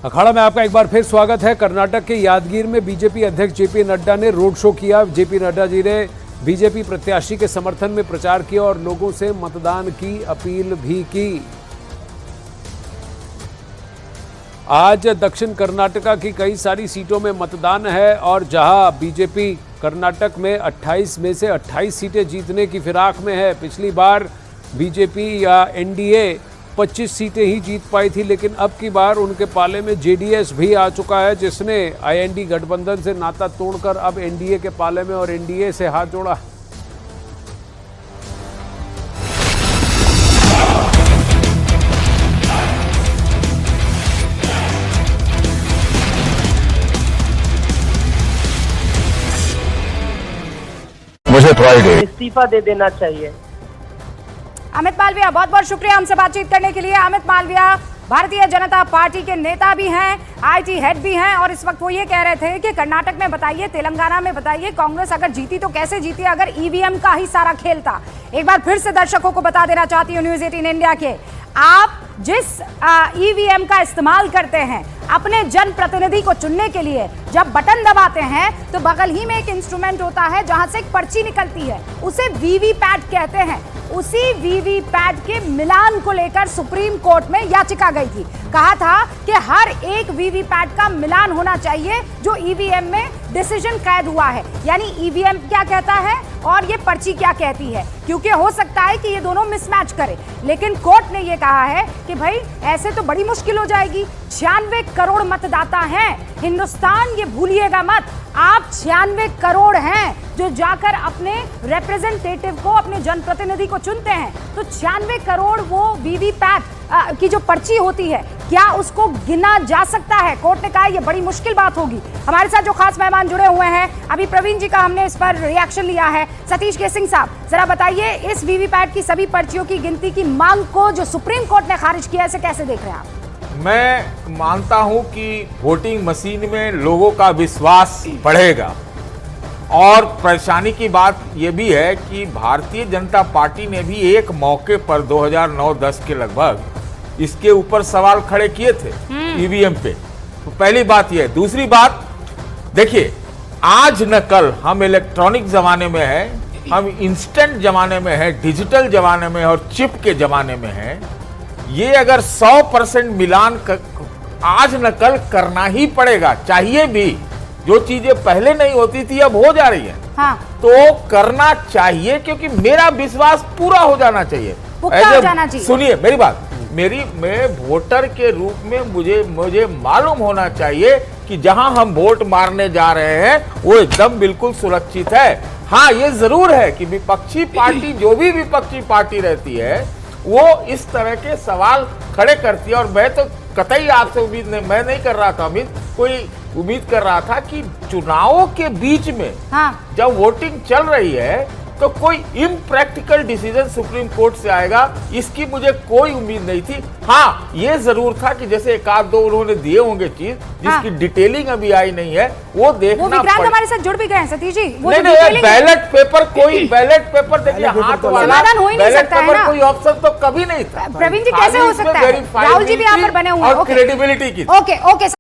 अखाड़ा में आपका एक बार फिर स्वागत है। कर्नाटक के यादगीर में बीजेपी अध्यक्ष जेपी नड्डा ने रोड शो किया। जेपी नड्डा जी ने बीजेपी प्रत्याशी के समर्थन में प्रचार किया और लोगों से मतदान की अपील भी की। आज दक्षिण कर्नाटका की कई सारी सीटों में मतदान है और जहां बीजेपी कर्नाटक में 28 में से 28 सीटें जीतने की फिराक में है। पिछली बार बीजेपी या एनडीए 25 सीटें ही जीत पाई थी, लेकिन अब की बार उनके पाले में जेडीएस भी आ चुका है, जिसने आईएनडी गठबंधन से नाता तोड़कर अब एनडीए के पाले में और एनडीए से हाथ जोड़ा। मुझे फ्राइडे इस्तीफा दे देना चाहिए। अमित मालविया, बहुत बहुत शुक्रिया हमसे बातचीत करने के लिए। अमित मालविया भारतीय जनता पार्टी के नेता भी हैं, आईटी हेड भी हैं, और इस वक्त वो ये कह रहे थे कि कर्नाटक में बताइए, तेलंगाना में बताइए, कांग्रेस अगर जीती तो कैसे जीती अगर ईवीएम का ही सारा खेल था। एक बार फिर से दर्शकों को बता देना चाहती हूँ न्यूज़ 18 इंडिया के, आप जिस ईवीएम का इस्तेमाल करते हैं अपने जनप्रतिनिधि को चुनने के लिए, जब बटन दबाते हैं तो बगल ही में एक इंस्ट्रूमेंट होता है जहां से एक पर्ची निकलती है, उसे वीवीपैट कहते हैं। उसी वीवीपैट के मिलान को लेकर सुप्रीम कोर्ट में याचिका गई थी। कहा था कि हर एक वीवीपैट का मिलान होना चाहिए जो ईवीएम में डिसीजन कैद हुआ है, यानी ईवीएम क्या कहता है और ये पर्ची क्या कहती है, क्योंकि हो सकता है कि ये दोनों मिसमैच करे। लेकिन कोर्ट ने ये कहा है कि भाई ऐसे तो बड़ी मुश्किल हो जाएगी। 96 करोड़ मतदाता हैं हिंदुस्तान, ये भूलिएगा मत। आप 96 करोड़ हैं जो जाकर अपने रिप्रेजेंटेटिव को, अपने जनप्रतिनिधि को चुनते हैं, तो 96 करोड़ वो वीवीपैट की जो पर्ची होती है, क्या उसको गिना जा सकता है? कोर्ट ने कहा ये बड़ी मुश्किल बात होगी। हमारे साथ जो खास मेहमान जुड़े हुए हैं, अभी प्रवीण जी का हमने इस पर रिएक्शन लिया है। सतीश के सिंह साहब, जरा बताइए इस वीवीपैट की सभी पर्चियों की गिनती की मांग को जो सुप्रीम कोर्ट ने खारिज किया, इसे कैसे देख रहे हैं आप? मैं मानता हूं कि वोटिंग मशीन में लोगों का विश्वास बढ़ेगा, और परेशानी की बात यह भी है कि भारतीय जनता पार्टी ने भी एक मौके पर 2009-10 के लगभग इसके ऊपर सवाल खड़े किए थे ईवीएम पे। तो पहली बात यह। दूसरी बात देखिए, आज न कल हम इलेक्ट्रॉनिक जमाने में है, हम इंस्टेंट जमाने में है, डिजिटल जमाने में और चिप के जमाने में है। ये अगर 100% मिलान आज न कल करना ही पड़ेगा, चाहिए भी। जो चीजें पहले नहीं होती थी अब हो जा रही है। हाँ। तो करना चाहिए, क्योंकि मेरा विश्वास पूरा हो जाना चाहिए। सुनिए मेरी बात, मैं वोटर के रूप में मुझे मालूम होना चाहिए कि जहां हम वोट मारने जा रहे हैं वो एकदम बिल्कुल सुरक्षित है। हाँ, ये जरूर है कि विपक्षी पार्टी, जो भी विपक्षी पार्टी रहती है, वो इस तरह के सवाल खड़े करती है। और मैं तो कतई आपसे उम्मीद नहीं, मैं नहीं कर रहा था कोई उम्मीद कर रहा था कि चुनावों के बीच में जब वोटिंग चल रही है तो कोई इम्प्रैक्टिकल डिसीजन सुप्रीम कोर्ट से आएगा, इसकी मुझे कोई उम्मीद नहीं थी। हाँ, ये जरूर था कि जैसे एक आध दो उन्होंने दिए होंगे चीज जिसकी डिटेलिंग अभी आई नहीं है, वो देखना पड़ेगा। हमारे साथ जुड़ भी गए हैं सतीश जी। नहीं, बैलेट पेपर देखिए, हाथ वाला बैलेट पेपर कोई ऑप्शन तो कभी नहीं था। प्रवीण जी, कैसे हो सकता है? राहुल जी भी यहाँ पर बने हुए हैं। क्रेडिबिलिटी की। ओके